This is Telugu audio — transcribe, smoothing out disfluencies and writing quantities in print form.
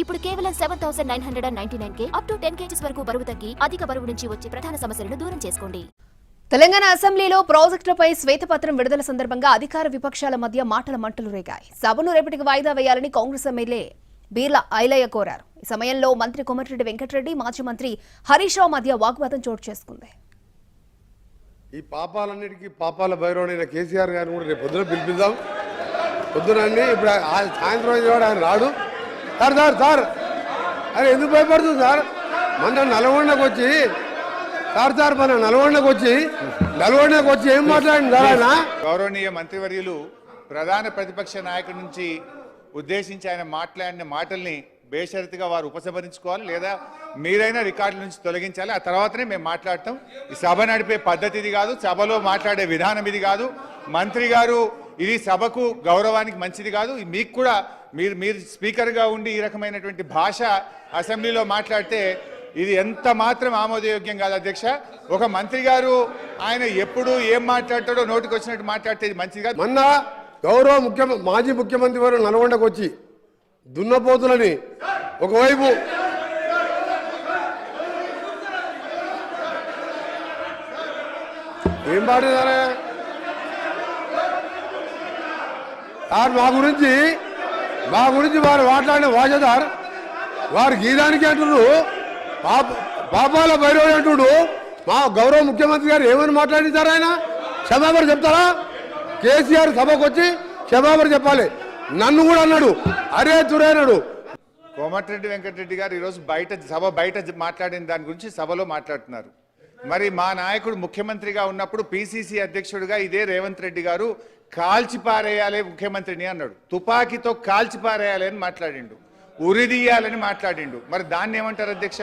ఇప్పుడు కేవలం 7,999 అప్ టు 10 kgs వరకు బరువు తగ్గి అధిక బరువు నుంచి వచ్చే ప్రధాన సమస్యలను దూరం చేసుకోండి. తెలంగాణ అసెంబ్లీలో ప్రాజెక్టులపై శ్వేతపత్రం విడుదల సందర్భంగా అధికార విపక్షాల మధ్య మాటల మంటలు రేగాయి. సభను రేపటికి వాయిదా వేయాలని కాంగ్రెస్ ఎమ్మెల్యే బీర్ల ఐలయ్య కోరారు. ఈ సమయంలో మంత్రి కోమటిరెడ్డి వెంకటరెడ్డి, మాజీ మంత్రి హరీష్ రావు మధ్య వాగ్వాదం చోటు చేసుకుంది. ఈ పాపాలన్నిటికీ పాపాల భైరవుడైన కేసీఆర్ గారిని కూడా రేపు పొద్దున పిలిపిద్దాం. పొద్దునండి ఇప్పుడు సాయంత్రం ఆయన రాడు. సార్ అరే ఎందుకు భయపడుతుంది సార్? మన నల్గొండకు వచ్చి మన నల్గొండకు వచ్చి ఏం మాట్లాడింది సార్ ఆయన? గౌరవనీయ మంత్రివర్యులు ప్రధాన ప్రతిపక్ష నాయకుడి నుంచి ఉద్దేశించి ఆయన మాట్లాడిన మాటల్ని బేషరతుగా వారు ఉపసంహరించుకోవాలి, లేదా మీరైనా రికార్డుల నుంచి తొలగించాలి. ఆ తర్వాతనే మేము మాట్లాడతాం. ఈ సభ నడిపే పద్ధతి ఇది కాదు, సభలో మాట్లాడే విధానం ఇది కాదు. మంత్రి గారు ఇది సభకు గౌరవానికి మంచిది కాదు. మీకు కూడా మీరు స్పీకర్గా ఉండి ఈ రకమైనటువంటి భాష అసెంబ్లీలో మాట్లాడితే ఇది ఎంత మాత్రం ఆమోదయోగ్యం కాదు అధ్యక్ష. ఒక మంత్రి గారు ఆయన ఎప్పుడు ఏం మాట్లాడతాడో నోటికి వచ్చినట్టు మాట్లాడితే ఇది మంచిది కాదు. మొన్న గౌరవ మాజీ ముఖ్యమంత్రి వారు నల్గొండకు వచ్చి దున్నపోతులని ఒకవైపు ఏం పాడేదారా సార్? మా గురించి వారు మాట్లాడిన వాజదార్ వారు గీదానికి అంటున్నారు, పాపాల భైరవుడు అంటుడు. మా గౌరవ ముఖ్యమంత్రి గారు ఏమని మాట్లాడించారు? ఆయన క్షమాపణ చెప్తారా? కేసీఆర్ సభకు వచ్చి క్షమాపణ చెప్పాలి. నన్ను కూడా అన్నాడు, అరే తురేనాడు. కోమటిరెడ్డి వెంకటరెడ్డి గారు ఈరోజు సభ బయట మాట్లాడిన దాని గురించి సభలో మాట్లాడుతున్నారు. మరి మా నాయకుడు ముఖ్యమంత్రిగా ఉన్నప్పుడు పిసిసి అధ్యక్షుడిగా ఇదే రేవంత్ రెడ్డి గారు కాల్చిపారేయాలి ముఖ్యమంత్రిని అన్నాడు. తుపాకీతో కాల్చిపారేయాలి అని మాట్లాడిండు, ఉరిదీయాలని మాట్లాడిండు. మరి దాన్ని ఏమంటారు అధ్యక్ష?